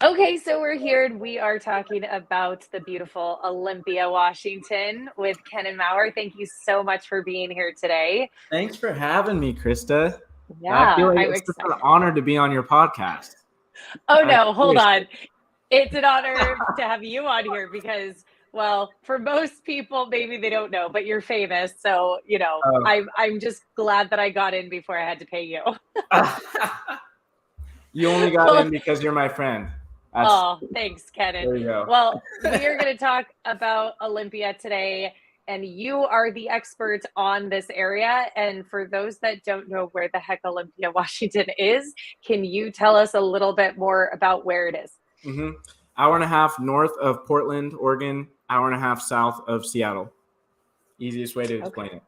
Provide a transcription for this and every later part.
Okay, so we're here and we are talking about the beautiful Olympia, Washington with Ken and Maurer. Thank you so much for being here today. Thanks for having me, Krista. I feel Yeah, like I'm it's such excited. an honor to be on your podcast. Oh I no, hold seriously. on. It's an honor to have you on here because, well, for most people, maybe they don't know, but you're famous. So, Oh. I'm just glad that I got in before I had to pay you. You only got Well, in because you're my friend. That's oh, thanks, Kenan. There you go. Well, we are going to talk about Olympia today, and you are the expert on this area. And for those that don't know where the heck Olympia, Washington is, can you tell us a little bit more about where it is? Mm-hmm. Hour and a half north of Portland, Oregon. Hour and a half south of Seattle. Easiest way to Okay, explain it.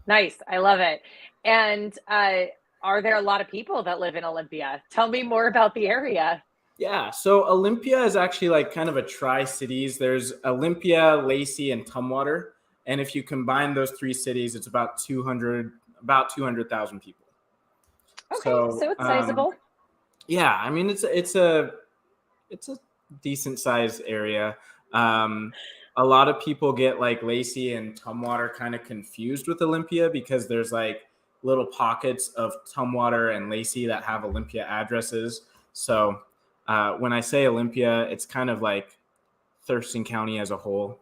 nice. I love it. And are there a lot of people that live in Olympia? Tell me more about the area. Yeah, so Olympia is actually like kind of a tri-cities. There's Olympia, Lacey, and Tumwater, and if you combine those three cities, it's about 200,000 people. Okay, So so it's sizable. yeah, I mean it's a decent sized area. Um, a lot of people get like Lacey and Tumwater kind of confused with Olympia because there's like little pockets of Tumwater and Lacey that have Olympia addresses. So when I say Olympia, it's kind of like Thurston County as a whole,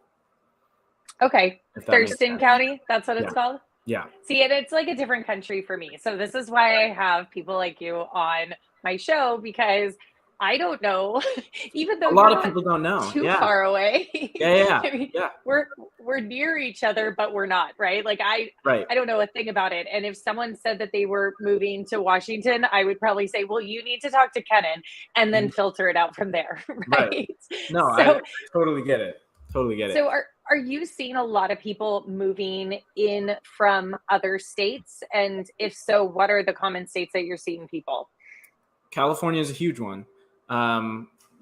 Okay, if that makes Thurston sense. County, that's what Yeah, it's called. yeah. See, and it's like a different country for me. So this is why I have people like you on my show because I don't know, even though A you're lot of not people don't know. too Yeah, far away. yeah, yeah, I mean, yeah. we're near each other, but we're not, right? Like Right. I don't know a thing about it. And if someone said that they were moving to Washington, I would probably say, well, you need to talk to Kenan and then Mhm. filter it out from there, Right. right? No, I So totally get it. Totally get it. so are you seeing a lot of people moving in from other states? And if so, what are the common states that you're seeing people? California is a huge one.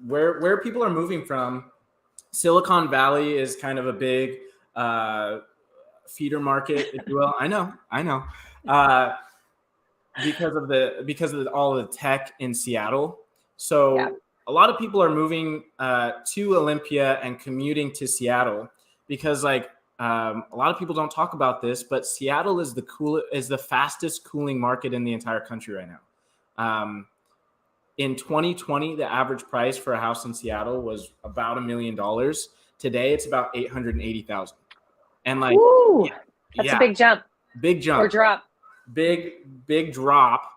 Where people are moving from, Silicon Valley is kind of a big uh, feeder market, if you will. I know, uh, because of all the tech in Seattle. Yeah. So a lot of people are moving to Olympia and commuting to Seattle because a lot of people don't talk about this, but Seattle is the fastest cooling market in the entire country right now. In 2020, the average price for a house in Seattle was about $1 million. Today, it's about 880,000. And Ooh, that's a yeah, big jump big or jump, drop. big drop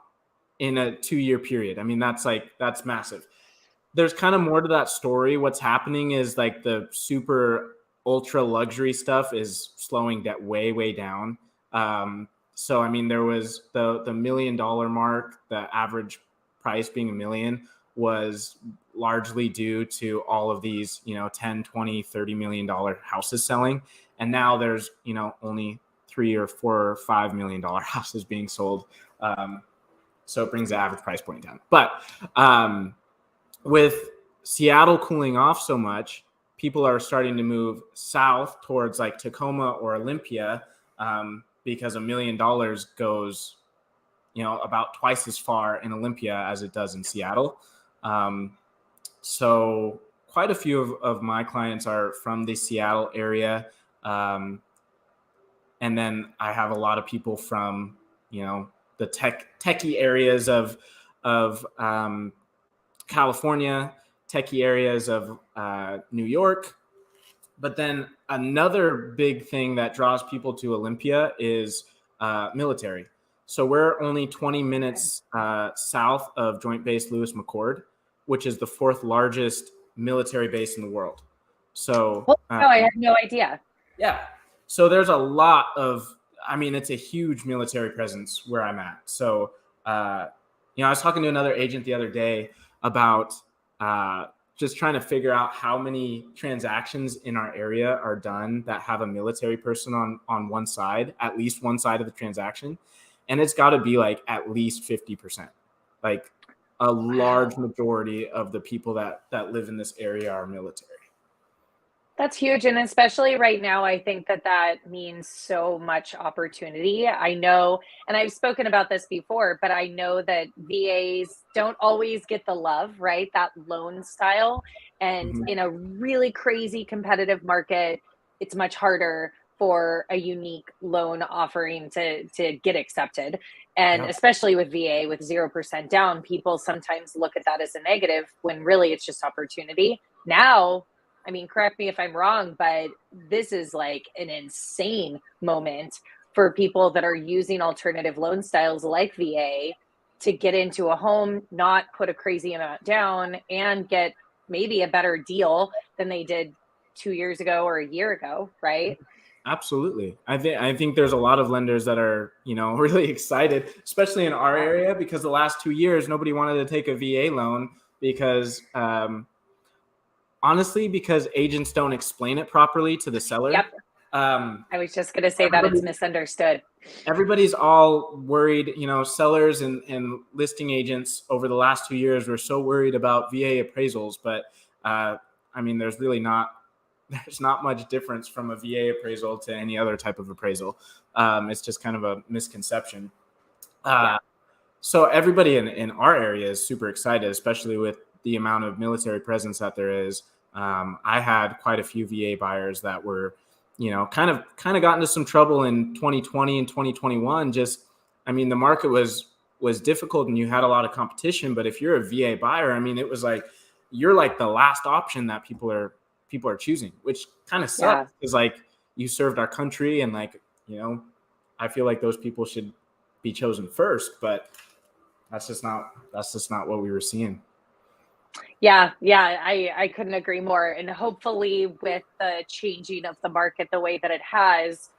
in a 2-year period. I mean, that's massive. There's kind of more to that story. What's happening is like the super ultra luxury stuff is slowing that way down. So I mean, there was the $1 million mark, the average price being $1 million was largely due to all of these, 10, 20, $30 million houses selling. And now there's, only 3 or 4 or $5 million houses being sold. So it brings the average price point down. But with Seattle cooling off so much, people are starting to move south towards like Tacoma or Olympia because $1 million goes, about twice as far in Olympia as it does in Seattle. So quite a few of my clients are from the Seattle area. And then I have a lot of people from, the techie areas of California, techie areas of New York. But then another big thing that draws people to Olympia is military. So we're only 20 Okay. minutes south of Joint Base Lewis McChord, which is the fourth largest military base in the world. So Well, no, I had no idea. yeah, so there's a lot of, I mean, it's a huge military presence where I'm at. So, I was talking to another agent the other day about just trying to figure out how many transactions in our area are done that have a military person on one side, at least one side of the transaction. And it's got to be like at least 50%. Like a large Wow. majority of the people that live in this area are military. That's huge. And especially right now, I think that that means so much opportunity. I know, and I've spoken about this before, but I know that VAs don't always get the love, right? That loan style. And Mhm. in a really crazy competitive market, it's much harder for a unique loan offering to get accepted. And Yeah, especially with VA with 0% down, people sometimes look at that as a negative when really it's just opportunity. Now, I mean, correct me if I'm wrong, but this is like an insane moment for people that are using alternative loan styles like VA to get into a home, not put a crazy amount down, and get maybe a better deal than they did 2 years ago or a year ago, right? absolutely. I think there's a lot of lenders that are, really excited, especially in our Yeah. area, because the last 2 years nobody wanted to take a VA loan because honestly, because agents don't explain it properly to the seller. Yep. Um, I was just going to say that it's everybody, misunderstood. everybody's all worried, sellers and listing agents over the last 2 years were so worried about VA appraisals, but I mean, there's not much difference from a VA appraisal to any other type of appraisal. It's just kind of a misconception. Yeah. Uh, so everybody in our area is super excited, especially with the amount of military presence that there is. I had quite a few VA buyers that were, kind of got into some trouble in 2020 and 2021. Just, I mean, the market was difficult and you had a lot of competition. But if you're a VA buyer, I mean, it was like you're like the last option that people are choosing, which kind of Yeah. sucks because like you served our country and like I feel like those people should be chosen first, but that's just not what we were seeing. Yeah, yeah, I couldn't agree more. And hopefully, with the changing of the market the way that it has,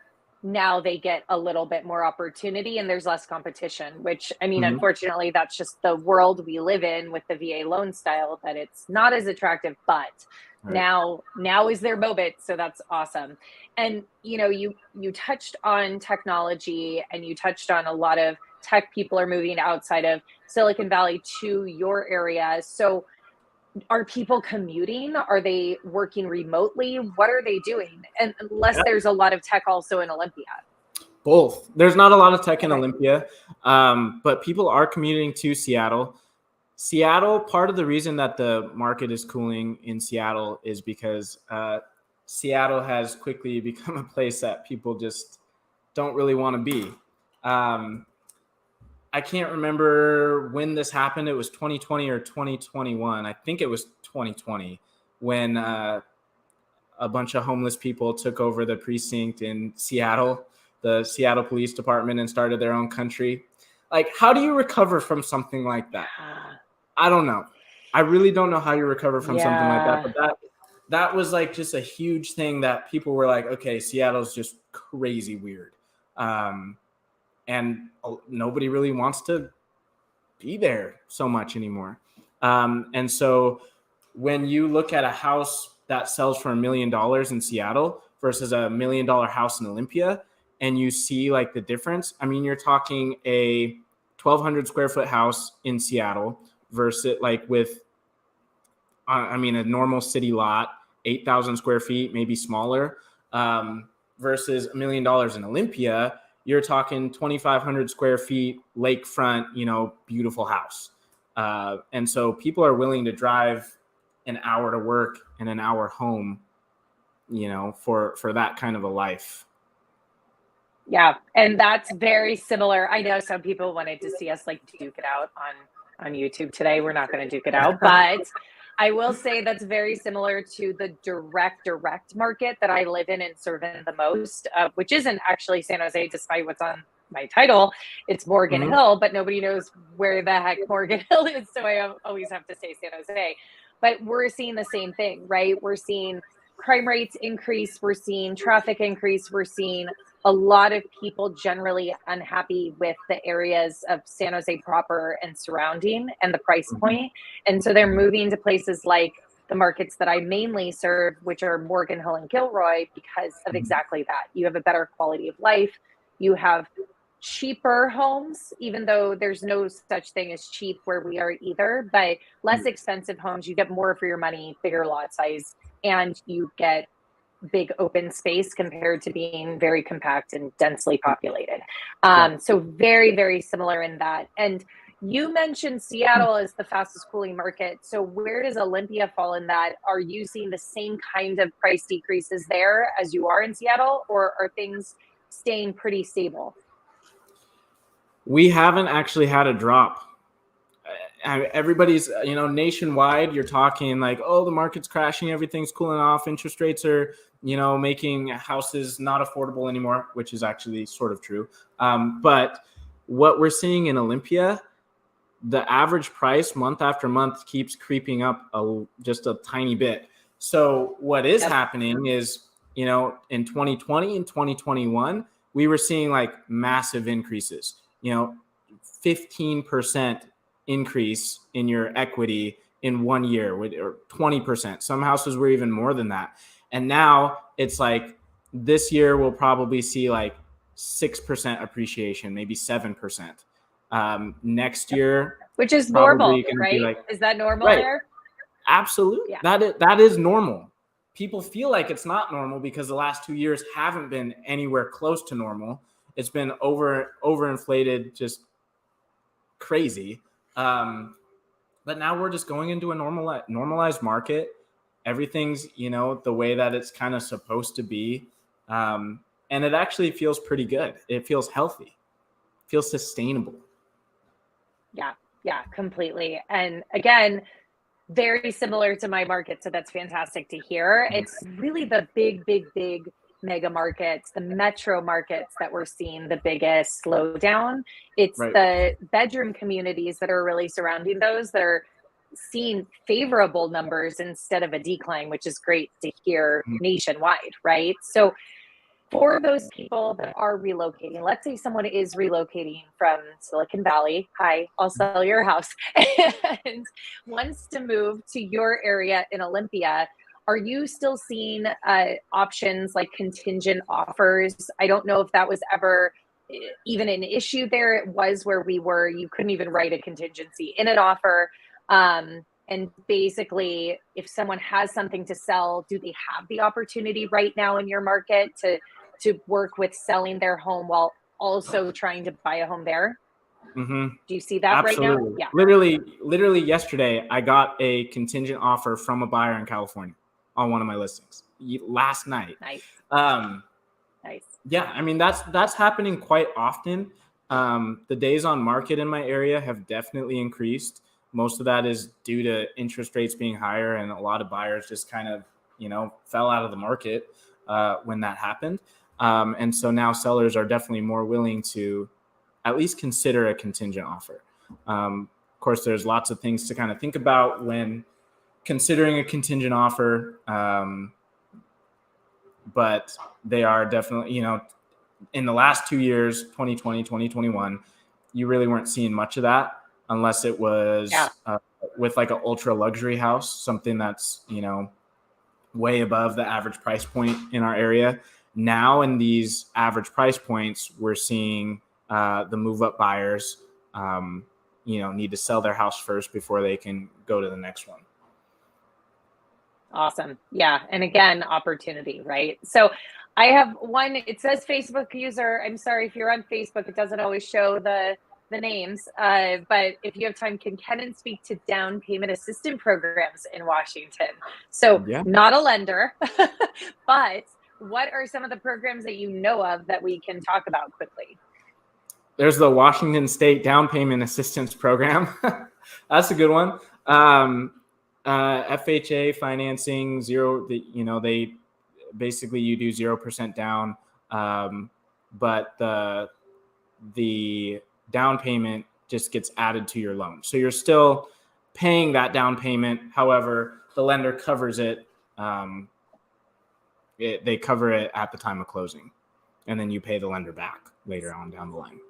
now they get a little bit more opportunity and there's less competition, which I mean, Mhm. unfortunately, that's just the world we live in with the VA loan style, that it's not as attractive, but Right. now is their moment. So that's awesome. And you touched on technology and you touched on a lot of tech people are moving outside of Silicon Valley to your area. So are people commuting? Are they working remotely? What are they doing? And unless Yeah, there's a lot of tech also in Olympia. both. There's not a lot of tech in Okay. Olympia, but people are commuting to Seattle. Seattle, part of the reason that the market is cooling in Seattle is because Seattle has quickly become a place that people just don't really want to be. Um, I can't remember when this happened. It was 2020 or 2021. I think it was 2020 when a bunch of homeless people took over the precinct in Seattle, the Seattle Police Department, and started their own country. Like, how do you recover from something like that? Yeah. I don't know. I really don't know how you recover from something like that. Yeah. But that was like just a huge thing that people were like, okay, Seattle's just crazy weird. Um, and nobody really wants to be there so much anymore. And so when you look at a house that sells for $1 million in Seattle versus $1 million house in Olympia, and you see like the difference, I mean, you're talking a 1,200 square foot house in Seattle versus like with, I mean, a normal city lot, 8,000 square feet, maybe smaller, versus $1 million in Olympia. You're talking 2,500 square feet, lakefront, beautiful house. And so people are willing to drive an hour to work and an hour home, for that kind of a life. Yeah. And that's very similar. I know some people wanted to see us like duke it out on YouTube today. We're not going to duke it out, but I will say that's very similar to the direct market that I live in and serve in the most, which isn't actually San Jose, despite what's on my title. It's Morgan Mm-hmm. Hill, but nobody knows where the heck Morgan Hill is. So I always have to say San Jose. But we're seeing the same thing, right? We're seeing crime rates increase. We're seeing traffic increase. We're seeing a lot of people generally unhappy with the areas of San Jose proper and surrounding and the price Mm-hmm. point. And so they're moving to places like the markets that I mainly serve, which are Morgan Hill and Gilroy, because of Mm-hmm. exactly that. You have a better quality of life. You have cheaper homes, even though there's no such thing as cheap where we are either, but less expensive homes. You get more for your money, bigger lot size, and you get big open space compared to being very compact and densely populated. So very, very similar in that. And you mentioned Seattle as the fastest cooling market. So where does Olympia fall in that? Are you seeing the same kind of price decreases there as you are in Seattle, or are things staying pretty stable? We haven't actually had a drop. Everybody's, nationwide, you're talking like, oh, the market's crashing, everything's cooling off, interest rates are, making houses not affordable anymore, which is actually sort of true. But what we're seeing in Olympia, the average price month after month keeps creeping up just a tiny bit. So what is happening is, in 2020 and 2021, we were seeing like massive increases, 15% increase in your equity in 1 year, or 20%. Some houses were even more than that. And now it's like this year we'll probably see like 6% appreciation, maybe 7%. Next year, which is normal, right? Like, is that normal there? Absolutely. Yeah. That is normal. People feel like it's not normal because the last 2 years haven't been anywhere close to normal. It's been overinflated, just crazy. But now we're just going into a normalized market. Everything's, the way that it's kind of supposed to be. And it actually feels pretty good. It feels healthy, feels sustainable. Yeah, completely. And again, very similar to my market. So that's fantastic to hear. It's really the big mega markets, the metro markets that we're seeing the biggest slowdown. It's the bedroom communities that are really surrounding those that are seeing favorable numbers instead of a decline, which is great to hear nationwide, right? So for those people that are relocating, let's say someone is relocating from Silicon Valley, hi, I'll sell your house, and wants to move to your area in Olympia, are you still seeing options like contingent offers? I don't know if that was ever even an issue there. It was where we were, you couldn't even write a contingency in an offer. And basically, if someone has something to sell, do they have the opportunity right now in your market to work with selling their home while also trying to buy a home there? Mm-hmm. Do you see that right now? Yeah. Literally yesterday, I got a contingent offer from a buyer in California on one of my listings last night. Nice. Nice. Yeah, I mean that's happening quite often. The days on market in my area have definitely increased. Most of that is due to interest rates being higher, and a lot of buyers just kind of, fell out of the market when that happened. And so now sellers are definitely more willing to at least consider a contingent offer. Of course, there's lots of things to kind of think about when considering a contingent offer. But they are definitely, in the last 2 years, 2020, 2021, you really weren't seeing much of that unless it was with like an ultra luxury house, something that's, way above the average price point in our area. Now in these average price points, we're seeing the move up buyers, need to sell their house first before they can go to the next one. Awesome. Yeah. And again, opportunity, right? So I have one, it says Facebook user. I'm sorry if you're on Facebook, it doesn't always show the names. But if you have time, can Kenan speak to down payment assistance programs in Washington? So not a lender, but what are some of the programs that you know of that we can talk about quickly? There's the Washington State Down Payment Assistance Program. That's a good one. FHA financing, they basically, you do 0% down, but the down payment just gets added to your loan. So you're still paying that down payment. However, the lender covers it. They cover it at the time of closing, and then you pay the lender back later on down the line.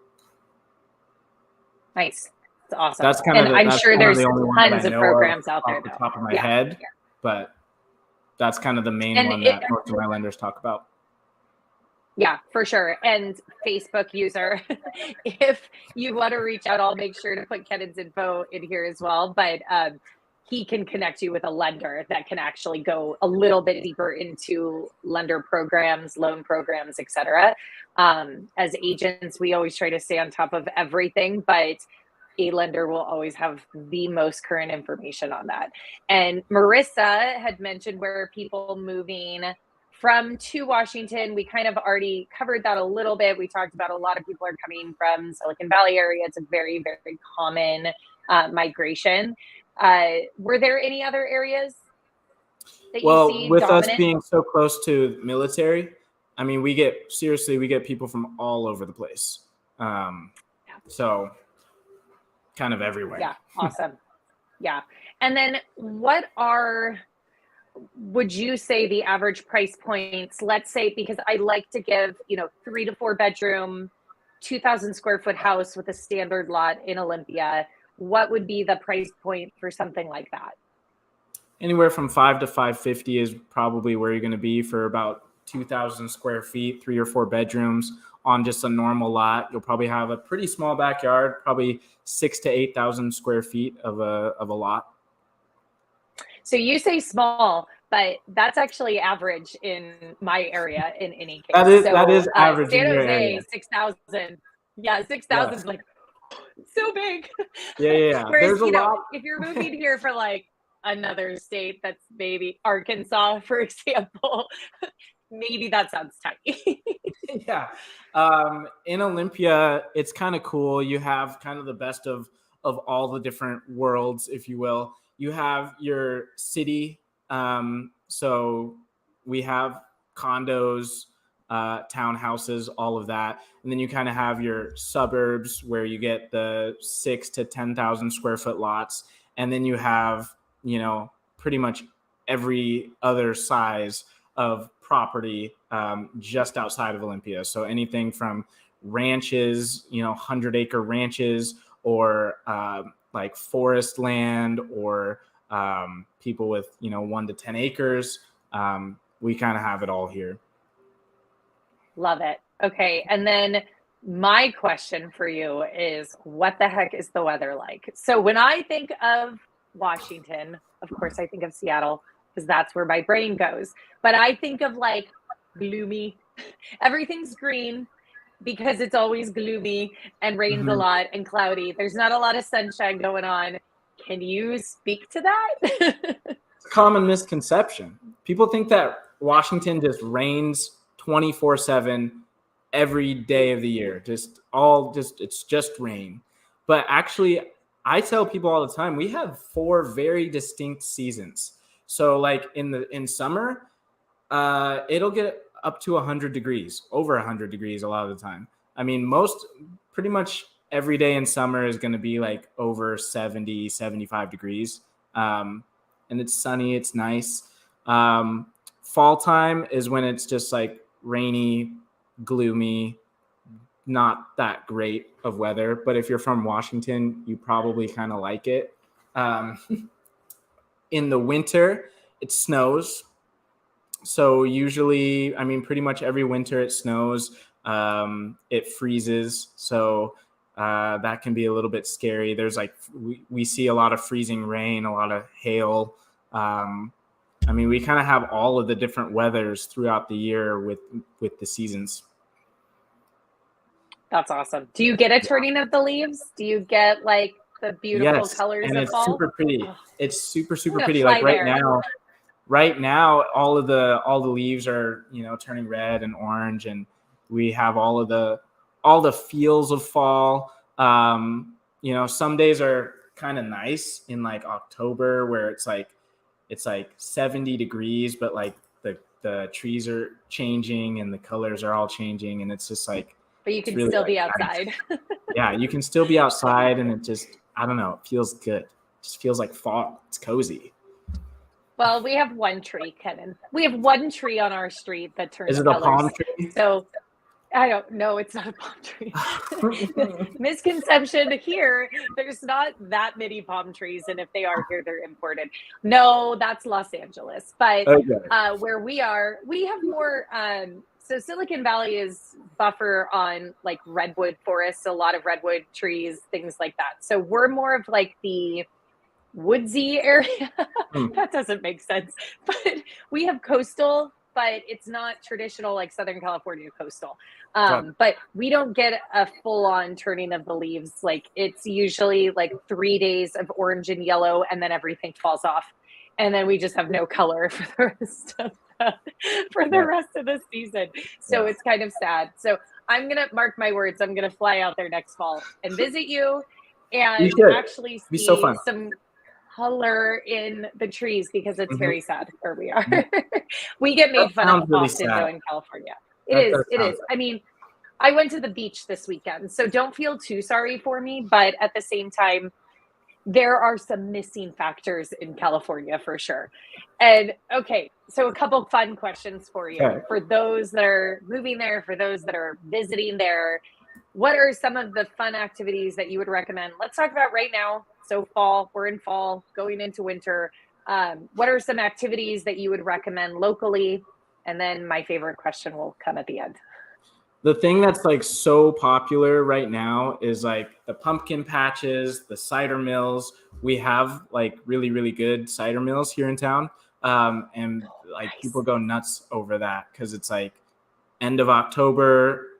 Nice. That's awesome. That's kind of I'm sure there's tons of programs out there off the top of my head, but that's kind of the main one that most of my lenders talk about. Yeah, for sure. And Facebook user, if you want to reach out, I'll make sure to put Kenan's info in here as well. But he can connect you with a lender that can actually go a little bit deeper into lender programs, loan programs, et cetera. As agents, we always try to stay on top of everything, but a lender will always have the most current information on that. And Marissa had mentioned where people moving from to Washington. We kind of already covered that a little bit. We talked about a lot of people are coming from Silicon Valley area. It's a very, very common migration. Were there any other areas that you see with dominant? us being so close to military, I mean, we get people from all over the place. So kind of everywhere. Yeah, awesome. Yeah. And then would you say the average price points, let's say, because I like to give, 3 to 4 bedroom, 2,000 square foot house with a standard lot in Olympia, what would be the price point for something like that? Anywhere from 5 to 550 is probably where you're going to be for about 2,000 square feet, 3 or 4 bedrooms on just a normal lot. You'll probably have a pretty small backyard, probably 6 to 8,000 square feet of a lot. So you say small, but that's actually average in my area in any case. That is average San in your Jose, area. 6,000. Yeah, 6,000 is like so big. Yeah. Whereas, if you're moving here for like another state that's maybe Arkansas, for example, maybe that sounds tiny. Yeah. In Olympia, it's kind of cool. You have kind of the best of all the different worlds, if you will. You have your city. So we have condos, townhouses, all of that. And then you kind of have your suburbs where you get the 6 to 10,000 square foot lots. And then you have, pretty much every other size of property just outside of Olympia. So anything from ranches, 100-acre ranches, or like forest land, or people with 1 to 10 acres. We kind of have it all here. Love it. Okay. And then my question for you is, what the heck is the weather like? So when I think of Washington, of course I think of Seattle because that's where my brain goes. But I think of like gloomy, everything's green because it's always gloomy and rains a lot and cloudy. There's not a lot of sunshine going on. Can you speak to that? It's a common misconception. People think that Washington just rains 24/7 every day of the year. It's just rain. But actually, I tell people all the time, we have 4 very distinct seasons. So like in summer, it'll get up to 100 degrees, over 100 degrees a lot of the time. I mean, pretty much every day in summer is going to be like over 70, 75 degrees. And it's sunny, it's nice. Fall time is when it's just like rainy, gloomy, not that great of weather. But if you're from Washington, you probably kind of like it. In the winter, it snows. So usually, pretty much every winter it snows. It freezes. So that can be a little bit scary. There's we see a lot of freezing rain, a lot of hail. We kind of have all of the different weathers throughout the year with the seasons. That's awesome. Do you get a turning of the leaves? Do you get like the beautiful colors and of it's fall? super pretty. It's super pretty. Like right now, all the leaves are turning red and orange, and we have all the feels of fall. Some days are kind of nice in like October where it's like 70 degrees, but like the trees are changing and the colors are all changing, and it's just like. But you can really still be outside. Yeah, you can still be outside, and it just, I don't know, it feels good. It just feels like fall. It's cozy. Well, we have one tree, Kenan. We have one tree on our street that turns colors. Is it colors. A palm tree? So I don't know. It's not a palm tree. Misconception here. There's not that many palm trees. And if they are here, they're imported. No, that's Los Angeles. But okay. Where we are, we have more. So Silicon Valley is buffer on like redwood forests, a lot of redwood trees, things like that. So we're more of like the woodsy area. Hmm. That doesn't make sense. But we have coastal, but it's not traditional like Southern California coastal. But we don't get a full-on turning of the leaves. Like it's usually like 3 days of orange and yellow, and then everything falls off, and then we just have no color for the rest of rest of the season. So it's kind of sad. So I'm gonna mark my words. I'm gonna fly out there next fall and visit you, and actually be so fun. some color in the trees, because it's very sad where we are. We get made fun of really often though in California. It is. Sad. I mean, I went to the beach this weekend, so don't feel too sorry for me, but at the same time, there are some missing factors in California for sure. And okay, so a couple fun questions for you. Okay. For those that are moving there, for those that are visiting there, what are some of the fun activities that you would recommend? Let's talk about right now. So fall, we're in fall, going into winter. What are some activities that you would recommend locally? And then my favorite question will come at the end. The thing that's like so popular right now is like the pumpkin patches, the cider mills. We have like really, really good cider mills here in town. And like people go nuts over that because it's like end of October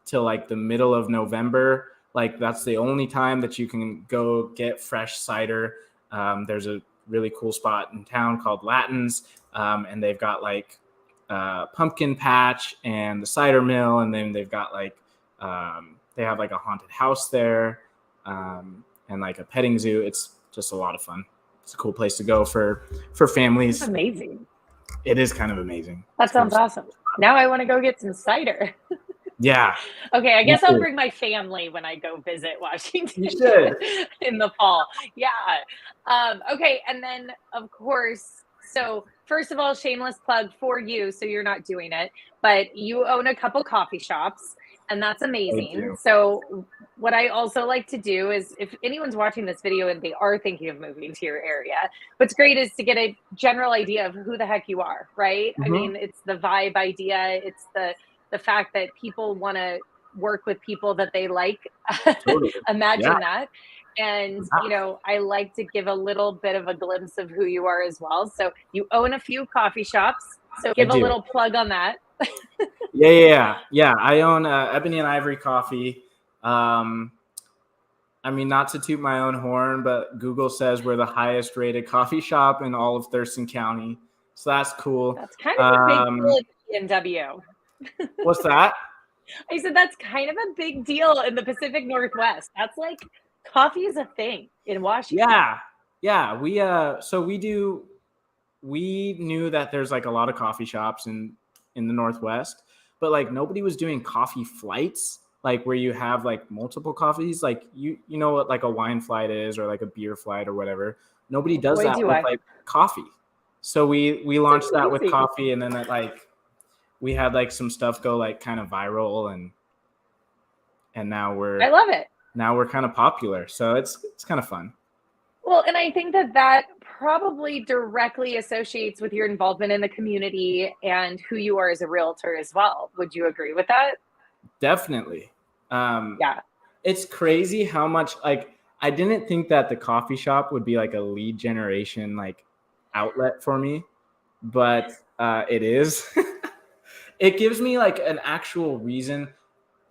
till like the middle of November. Like that's the only time that you can go get fresh cider. There's a really cool spot in town called Latins, and they've got like pumpkin patch and the cider mill, and then they've got like they have like a haunted house there, and like a petting zoo. It's just a lot of fun. It's a cool place to go for families. That's amazing. It is kind of amazing. That sounds awesome. Now I want to go get some cider. Yeah. Okay, I guess I'll bring my family when I go visit Washington. You should. In the fall. Yeah. Okay, and then of course, so first of all, shameless plug for you, so you're not doing it, but you own a couple coffee shops, and that's amazing. So what I also like to do is, if anyone's watching this video and they are thinking of moving to your area, what's great is to get a general idea of who the heck you are, right? I mean, it's the vibe idea. It's the fact that people want to work with people that they like. Imagine that. And, you know, I like to give a little bit of a glimpse of who you are as well. So you own a few coffee shops. So give a little plug on that. Yeah. I own Ebony and Ivory Coffee. I mean, not to toot my own horn, but Google says we're the highest rated coffee shop in all of Thurston County. So that's cool. That's kind of a big deal in PNW. What's that? I said that's kind of a big deal in the Pacific Northwest. That's like coffee is a thing in Washington. Yeah. We knew that there's like a lot of coffee shops in the Northwest, but like nobody was doing coffee flights, like where you have like multiple coffees. Like you know what like a wine flight is, or like a beer flight or whatever. Nobody does that with like coffee. So we launched that with coffee, and then that like we had like some stuff go like kind of viral, and now I love it. Now we're kind of popular. So it's kind of fun. Well, and I think that probably directly associates with your involvement in the community and who you are as a realtor as well. Would you agree with that? Definitely. Yeah. It's crazy how much, like, I didn't think that the coffee shop would be like a lead generation, like outlet for me, but it is. It gives me like an actual reason.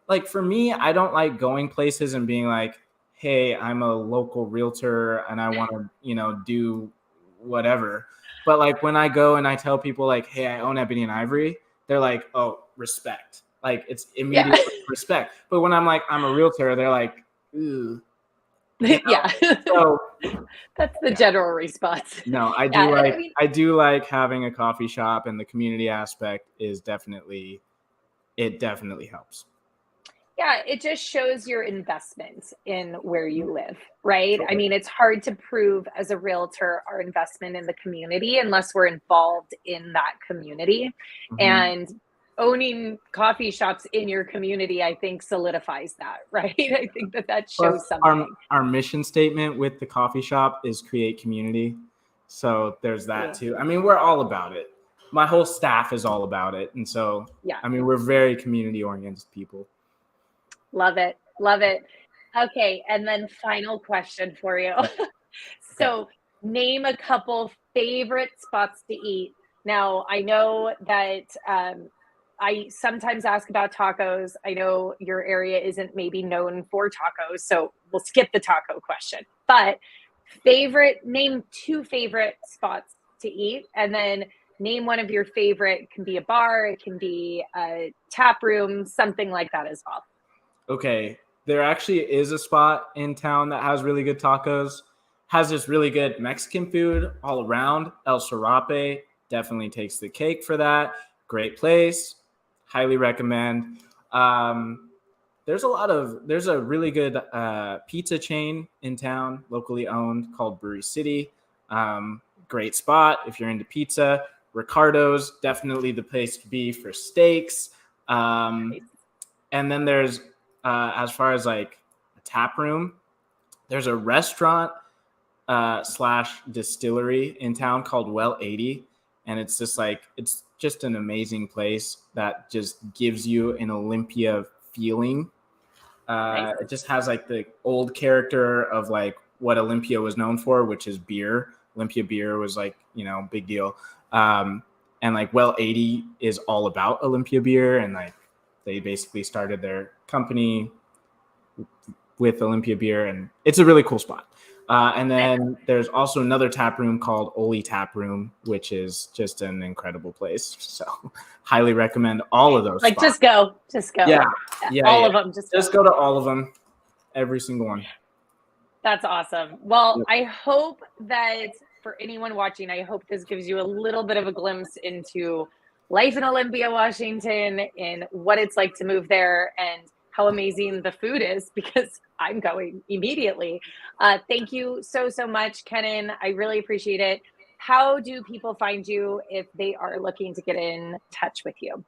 Like for me, I don't like going places and being like, hey, I'm a local realtor and I want to, do whatever. But like when I go and I tell people like, hey, I own Ebony and Ivory, they're like, oh, respect. Like it's immediate respect. But when I'm like, I'm a realtor, they're like, ooh. Yeah. So that's the general response. No, I do like having a coffee shop, and the community aspect is definitely helps. Yeah, it just shows your investment in where you live, right? Totally. I mean, it's hard to prove as a realtor our investment in the community unless we're involved in that community. And owning coffee shops in your community, I think, solidifies that, right? I think that shows something. Our mission statement with the coffee shop is create community. So there's that too. I mean, we're all about it. My whole staff is all about it. And so, I mean, we're very community-oriented people. Love it. Love it. Okay. And then final question for you. So name a couple favorite spots to eat. Now, I know that I sometimes ask about tacos. I know your area isn't maybe known for tacos, so we'll skip the taco question. But name two favorite spots to eat, and then name one of your favorite. It can be a bar, it can be a tap room, something like that as well. Okay, there actually is a spot in town that has really good tacos, has this really good Mexican food all around. El Serape definitely takes the cake for that. Great place, highly recommend. There's a really good pizza chain in town, locally owned, called Brewery City. Great spot if you're into pizza. Ricardo's definitely the place to be for steaks. And then there's, as far as like a tap room, there's a restaurant slash distillery in town called Well 80. And it's just an amazing place that just gives you an Olympia feeling. Nice. It just has like the old character of like what Olympia was known for, which is beer. Olympia beer was like, big deal. And like Well 80 is all about Olympia beer. And like they basically started their company with Olympia beer, and it's a really cool spot. And then there's also another tap room called Oli Tap Room, which is just an incredible place. So highly recommend all of those. Like spots. Just go. Yeah. All of them. Just go to all of them. Every single one. That's awesome. Well, I hope that for anyone watching, I hope this gives you a little bit of a glimpse into life in Olympia, Washington, and what it's like to move there, and how amazing the food is, because I'm going immediately. Thank you so much, Kenan. I really appreciate it. How do people find you if they are looking to get in touch with you?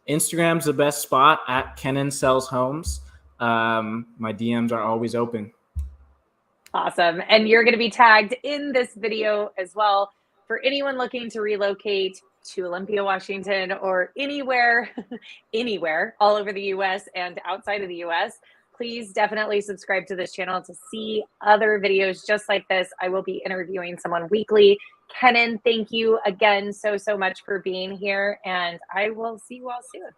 Instagram's the best spot, at Kenan Sells Homes. My DMs are always open. Awesome. And you're going to be tagged in this video as well for anyone looking to relocate to Olympia, Washington, or anywhere all over the US and outside of the US. Please definitely subscribe to this channel to see other videos just like this. I will be interviewing someone weekly. Kenan, thank you again so much for being here, and I will see you all soon.